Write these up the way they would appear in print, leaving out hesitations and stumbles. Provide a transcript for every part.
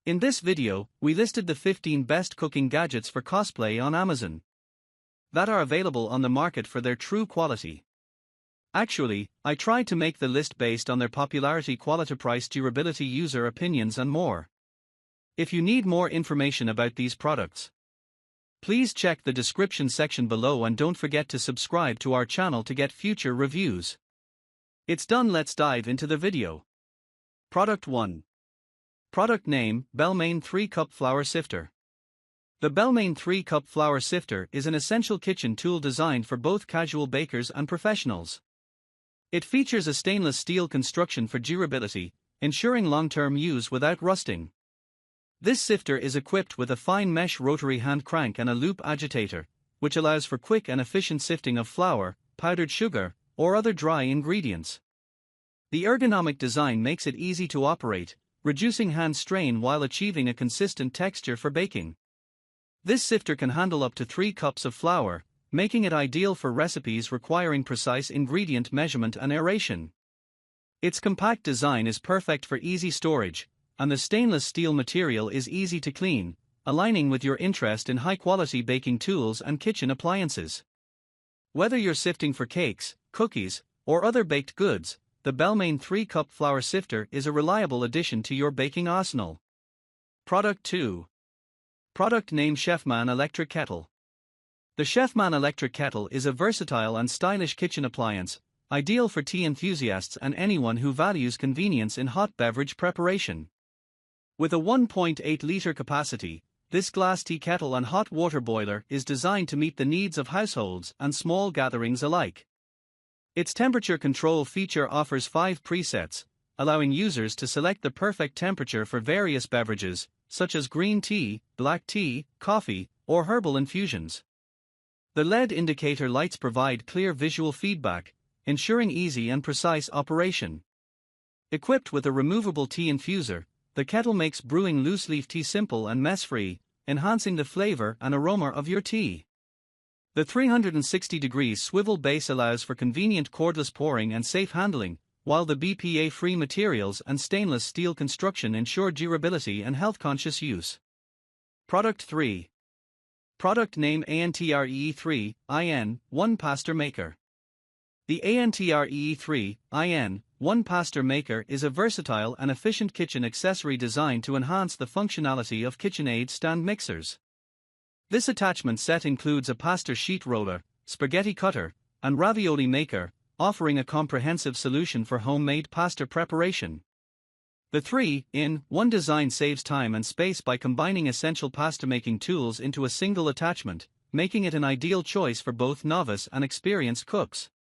In this video, we listed the 15 best cooking gadgets for cosplay on Amazon that are available on the market for their true quality. Actually, I tried to make the list based on their popularity, quality, price, durability, user opinions, and more. If you need more information about these products, please check the description section below and don't forget to subscribe to our channel to get future reviews. It's done, let's dive into the video. Product 1. Product name, Bellmain 3-Cup Flour Sifter. The Bellmain 3-Cup Flour Sifter is an essential kitchen tool designed for both casual bakers and professionals. It features a stainless steel construction for durability, ensuring long-term use without rusting. This sifter is equipped with a fine mesh rotary hand crank and a loop agitator, which allows for quick and efficient sifting of flour, powdered sugar, or other dry ingredients. The ergonomic design makes it easy to operate, reducing hand strain while achieving a consistent texture for baking. This sifter can handle up to 3 cups of flour, making it ideal for recipes requiring precise ingredient measurement and aeration. Its compact design is perfect for easy storage, and the stainless steel material is easy to clean, aligning with your interest in high-quality baking tools and kitchen appliances. Whether you're sifting for cakes, cookies, or other baked goods, the Bellmain 3-Cup Flour Sifter is a reliable addition to your baking arsenal. Product 2. Product name, Chefman Electric Kettle. The Chefman Electric Kettle is a versatile and stylish kitchen appliance, ideal for tea enthusiasts and anyone who values convenience in hot beverage preparation. With a 1.8-liter capacity, this glass tea kettle and hot water boiler is designed to meet the needs of households and small gatherings alike. Its temperature control feature offers 5 presets, allowing users to select the perfect temperature for various beverages, such as green tea, black tea, coffee, or herbal infusions. The LED indicator lights provide clear visual feedback, ensuring easy and precise operation. Equipped with a removable tea infuser, the kettle makes brewing loose-leaf tea simple and mess-free, enhancing the flavor and aroma of your tea. The 360-degree swivel base allows for convenient cordless pouring and safe handling, while the BPA-free materials and stainless steel construction ensure durability and health-conscious use. Product 3. Product name, ANTREE3 IN 1 Pasta Maker. The ANTREE3 IN 1 Pasta Maker is a versatile and efficient kitchen accessory designed to enhance the functionality of KitchenAid stand mixers. This attachment set includes a pasta sheet roller, spaghetti cutter, and ravioli maker, offering a comprehensive solution for homemade pasta preparation. The 3-in-1 design saves time and space by combining essential pasta making tools into a single attachment, making it an ideal choice for both novice and experienced cooks.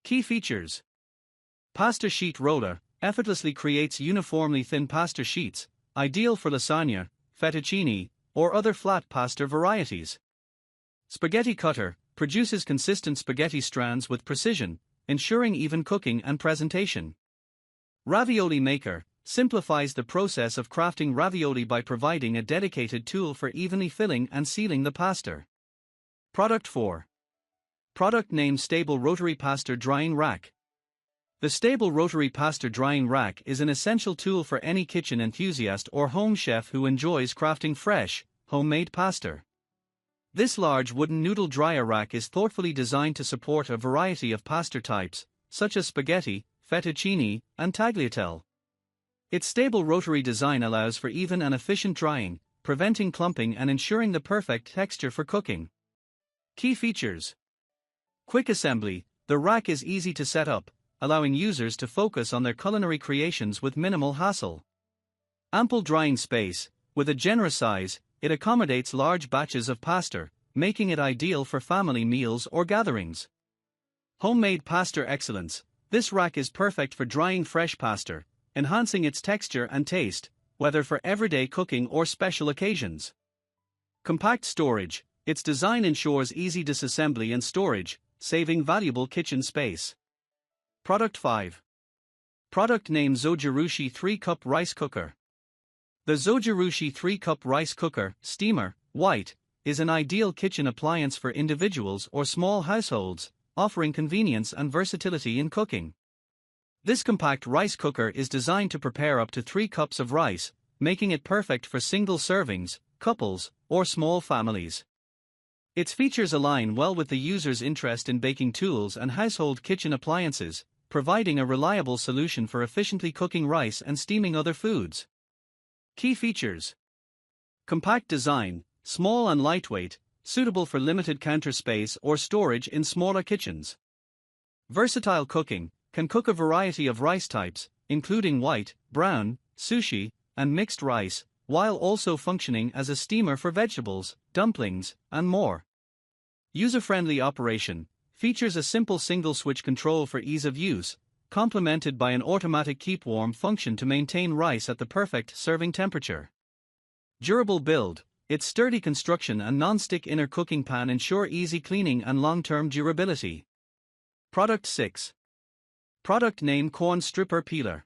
Key features. Pasta sheet roller effortlessly creates uniformly thin pasta sheets, ideal for lasagna, fettuccine, or other flat pasta varieties. Spaghetti cutter produces consistent spaghetti strands with precision, ensuring even cooking and presentation. Ravioli maker simplifies the process of crafting ravioli by providing a dedicated tool for evenly filling and sealing the pasta. Product 4. Product name, Stable Rotary Pasta Drying Rack. The Stable Rotary Pasta Drying Rack is an essential tool for any kitchen enthusiast or home chef who enjoys crafting fresh, homemade pasta. This large wooden noodle dryer rack is thoughtfully designed to support a variety of pasta types, such as spaghetti, fettuccine, and tagliatelle. Its stable rotary design allows for even and efficient drying, preventing clumping and ensuring the perfect texture for cooking. Key features. Quick assembly. The rack is easy to set up, allowing users to focus on their culinary creations with minimal hassle. Ample drying space. With a generous size, it accommodates large batches of pasta, making it ideal for family meals or gatherings. Homemade pasta excellence. This rack is perfect for drying fresh pasta, enhancing its texture and taste, whether for everyday cooking or special occasions. Compact storage. Its design ensures easy disassembly and storage, saving valuable kitchen space. Product 5. Product name, Zojirushi 3-Cup Rice Cooker. The Zojirushi 3-Cup Rice Cooker, Steamer, White, is an ideal kitchen appliance for individuals or small households, offering convenience and versatility in cooking. This compact rice cooker is designed to prepare up to 3 cups of rice, making it perfect for single servings, couples, or small families. Its features align well with the user's interest in baking tools and household kitchen appliances, providing a reliable solution for efficiently cooking rice and steaming other foods. Key features: compact design, small and lightweight, suitable for limited counter space or storage in smaller kitchens. Versatile cooking, can cook a variety of rice types, including white, brown, sushi, and mixed rice, while also functioning as a steamer for vegetables, dumplings, and more. User-friendly operation, features a simple single-switch control for ease of use, complemented by an automatic keep warm function to maintain rice at the perfect serving temperature. Durable build, its sturdy construction and non-stick inner cooking pan ensure easy cleaning and long-term durability. Product 6. Product name: Corn Stripper Peeler.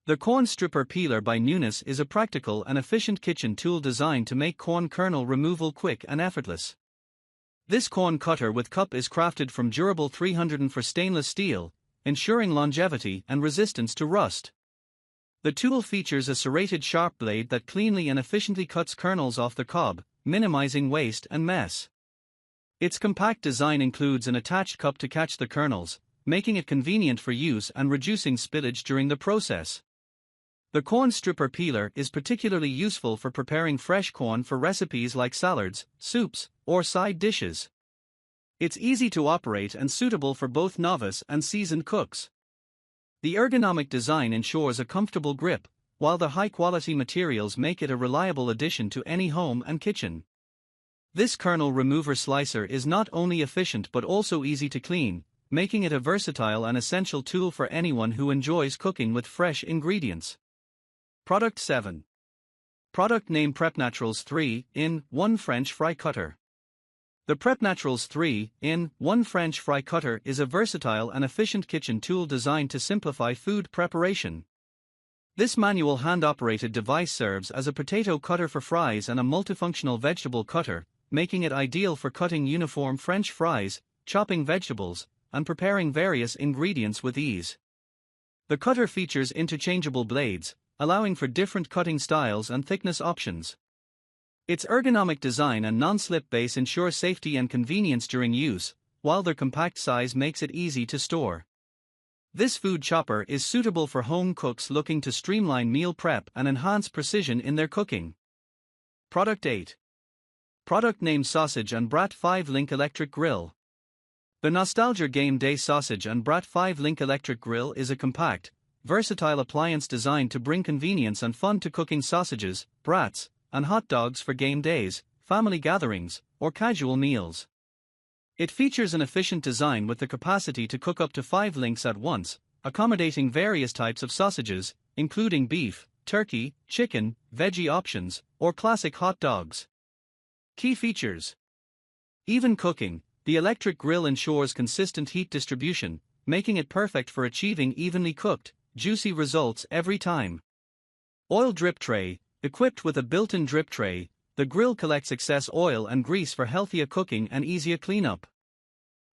The Corn Stripper Peeler by Nunes is a practical and efficient kitchen tool designed to make corn kernel removal quick and effortless. This corn cutter with cup is crafted from durable 304 stainless steel, ensuring longevity and resistance to rust. The tool features a serrated sharp blade that cleanly and efficiently cuts kernels off the cob, minimizing waste and mess. Its compact design includes an attached cup to catch the kernels, making it convenient for use and reducing spillage during the process. The Corn Stripper Peeler is particularly useful for preparing fresh corn for recipes like salads, soups, or side dishes. It's easy to operate and suitable for both novice and seasoned cooks. The ergonomic design ensures a comfortable grip, while the high-quality materials make it a reliable addition to any home and kitchen. This kernel remover slicer is not only efficient but also easy to clean, making it a versatile and essential tool for anyone who enjoys cooking with fresh ingredients. Product 7. Product name: PrepNaturals 3-in-1 French Fry Cutter. The PrepNaturals 3-in-1 French Fry Cutter is a versatile and efficient kitchen tool designed to simplify food preparation. This manual hand-operated device serves as a potato cutter for fries and a multifunctional vegetable cutter, making it ideal for cutting uniform French fries, chopping vegetables, and preparing various ingredients with ease. The cutter features interchangeable blades, allowing for different cutting styles and thickness options. Its ergonomic design and non-slip base ensure safety and convenience during use, while their compact size makes it easy to store. This food chopper is suitable for home cooks looking to streamline meal prep and enhance precision in their cooking. Product 8. Product name: Sausage and Brat 5-link Electric Grill. The Nostalgia Game Day Sausage and Brat 5-link Electric Grill is a compact, versatile appliance designed to bring convenience and fun to cooking sausages, brats, and hot dogs for game days, family gatherings, or casual meals. It features an efficient design with the capacity to cook up to 5 links at once, accommodating various types of sausages, including beef, turkey, chicken, veggie options, or classic hot dogs. Key features: even cooking. The electric grill ensures consistent heat distribution, making it perfect for achieving evenly cooked, juicy results every time. Oil drip tray. Equipped with a built-in drip tray, the grill collects excess oil and grease for healthier cooking and easier cleanup.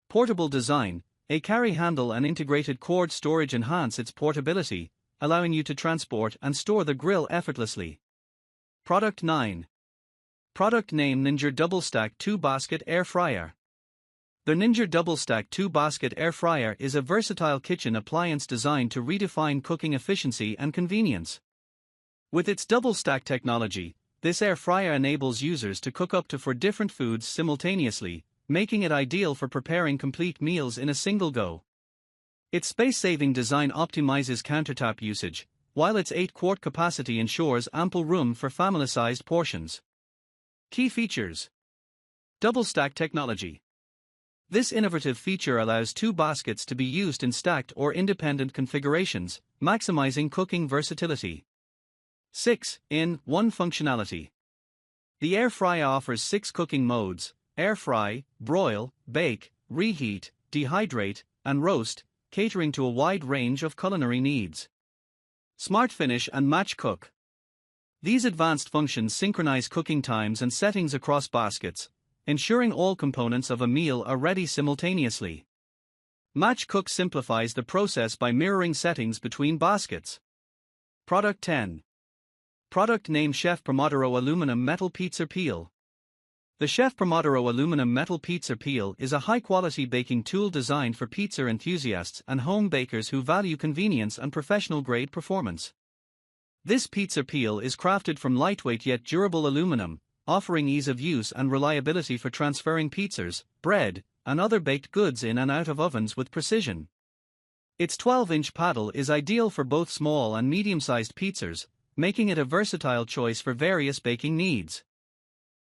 Portable design. A carry handle and integrated cord storage enhance its portability, allowing you to transport and store the grill effortlessly. Product 9. Product name: Ninja DoubleStack 2-basket Air Fryer. The Ninja DoubleStack 2-basket Air Fryer is a versatile kitchen appliance designed to redefine cooking efficiency and convenience. With its double-stack technology, this air fryer enables users to cook up to 4 different foods simultaneously, making it ideal for preparing complete meals in a single go. Its space-saving design optimizes countertop usage, while its 8-quart capacity ensures ample room for family-sized portions. Key features: double-stack technology. This innovative feature allows 2 baskets to be used in stacked or independent configurations, maximizing cooking versatility. 6-in-1 functionality. The air fryer offers 6 cooking modes: air fry, broil, bake, reheat, dehydrate, and roast, catering to a wide range of culinary needs. Smart finish and match cook. These advanced functions synchronize cooking times and settings across baskets, ensuring all components of a meal are ready simultaneously. Match cook simplifies the process by mirroring settings between baskets. Product 10. Product name Chef Pomodoro Aluminum Metal Pizza Peel. The Chef Pomodoro Aluminum Metal Pizza Peel is a high-quality baking tool designed for pizza enthusiasts and home bakers who value convenience and professional-grade performance. This pizza peel is crafted from lightweight yet durable aluminum, offering ease of use and reliability for transferring pizzas, bread, and other baked goods in and out of ovens with precision. Its 12-inch paddle is ideal for both small and medium-sized pizzas, making it a versatile choice for various baking needs.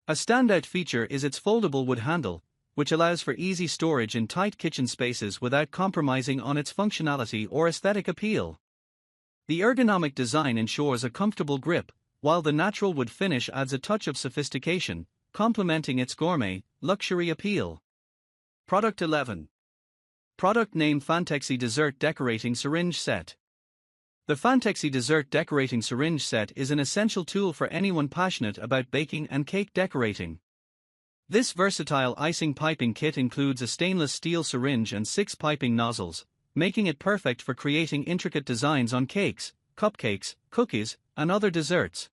A standout feature is its foldable wood handle, which allows for easy storage in tight kitchen spaces without compromising on its functionality or aesthetic appeal. The ergonomic design ensures a comfortable grip, while the natural wood finish adds a touch of sophistication, complementing its gourmet, luxury appeal. Product 11. Product name Fantexi Dessert Decorating Syringe Set. The Fantexi Dessert Decorating Syringe Set is an essential tool for anyone passionate about baking and cake decorating. This versatile icing piping kit includes a stainless steel syringe and 6 piping nozzles, making it perfect for creating intricate designs on cakes, cupcakes, cookies, and other desserts.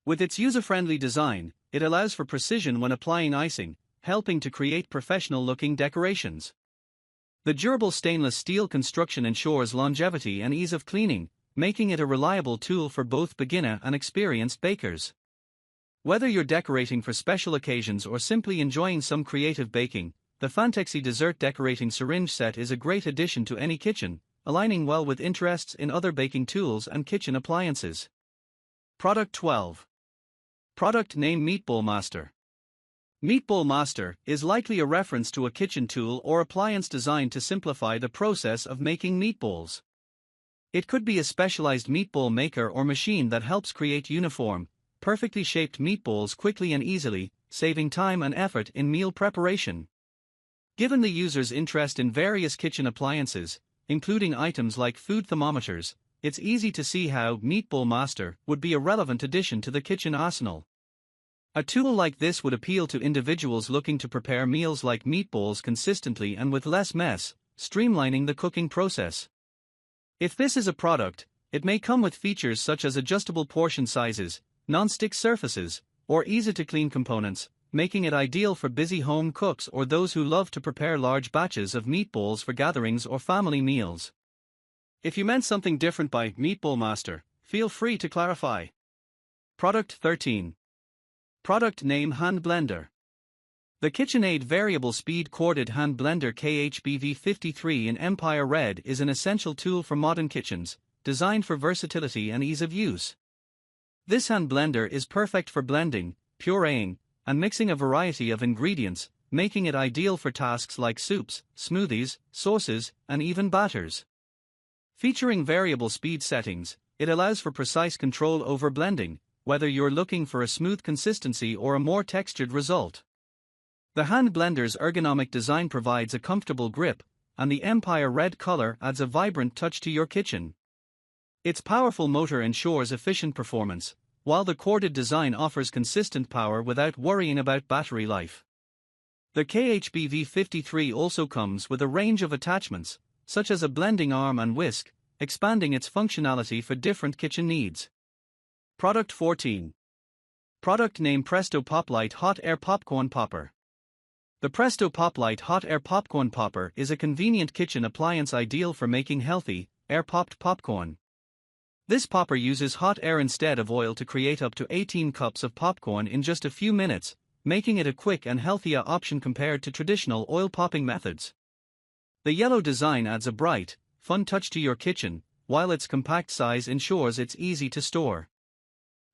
With its user-friendly design, it allows for precision when applying icing, helping to create professional-looking decorations. The durable stainless steel construction ensures longevity and ease of cleaning, making it a reliable tool for both beginner and experienced bakers. Whether you're decorating for special occasions or simply enjoying some creative baking, the Fantexi Dessert Decorating Syringe Set is a great addition to any kitchen, aligning well with interests in other baking tools and kitchen appliances. Product 12. Product name Meatball Master. Meatball Master is likely a reference to a kitchen tool or appliance designed to simplify the process of making meatballs. It could be a specialized meatball maker or machine that helps create uniform, perfectly shaped meatballs quickly and easily, saving time and effort in meal preparation. Given the user's interest in various kitchen appliances, including items like food thermometers, it's easy to see how Meatball Master would be a relevant addition to the kitchen arsenal. A tool like this would appeal to individuals looking to prepare meals like meatballs consistently and with less mess, streamlining the cooking process. If this is a product, it may come with features such as adjustable portion sizes, non-stick surfaces, or easy-to-clean components, making it ideal for busy home cooks or those who love to prepare large batches of meatballs for gatherings or family meals. If you meant something different by Meatball Master, feel free to clarify. Product 13. Product name Hand Blender. The KitchenAid Variable Speed Corded Hand Blender KHBV53 in Empire Red is an essential tool for modern kitchens, designed for versatility and ease of use. This hand blender is perfect for blending, pureeing, and mixing a variety of ingredients, making it ideal for tasks like soups, smoothies, sauces, and even batters. Featuring variable speed settings, it allows for precise control over blending, whether you're looking for a smooth consistency or a more textured result. The hand blender's ergonomic design provides a comfortable grip, and the Empire Red color adds a vibrant touch to your kitchen. Its powerful motor ensures efficient performance, while the corded design offers consistent power without worrying about battery life. The KHBV53 also comes with a range of attachments, such as a blending arm and whisk, expanding its functionality for different kitchen needs. Product 14. Product name Presto Poplite Hot Air Popcorn Popper. The Presto Poplite Hot Air Popcorn Popper is a convenient kitchen appliance ideal for making healthy, air-popped popcorn. This popper uses hot air instead of oil to create up to 18 cups of popcorn in just a few minutes, making it a quick and healthier option compared to traditional oil popping methods. The yellow design adds a bright, fun touch to your kitchen, while its compact size ensures it's easy to store.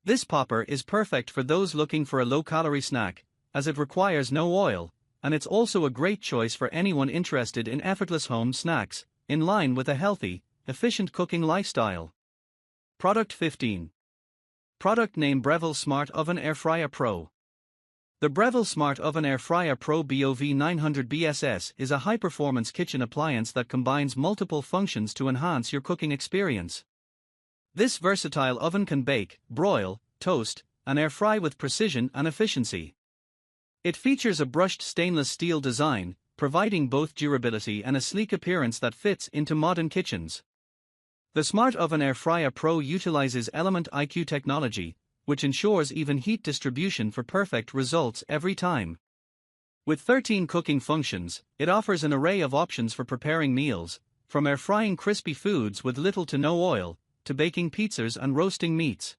This popper is perfect for those looking for a low-calorie snack, as it requires no oil, and it's also a great choice for anyone interested in effortless home snacks, in line with a healthy, efficient cooking lifestyle. Product 15. Product name Breville Smart Oven Air Fryer Pro. The Breville Smart Oven Air Fryer Pro BOV900 BSS is a high-performance kitchen appliance that combines multiple functions to enhance your cooking experience. This versatile oven can bake, broil, toast, and air fry with precision and efficiency. It features a brushed stainless steel design, providing both durability and a sleek appearance that fits into modern kitchens. The Smart Oven Air Fryer Pro utilizes Element IQ technology, which ensures even heat distribution for perfect results every time. With 13 cooking functions, it offers an array of options for preparing meals, from air frying crispy foods with little to no oil, to baking pizzas and roasting meats.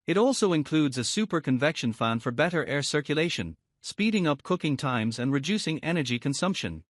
It also includes a super convection fan for better air circulation, speeding up cooking times and reducing energy consumption.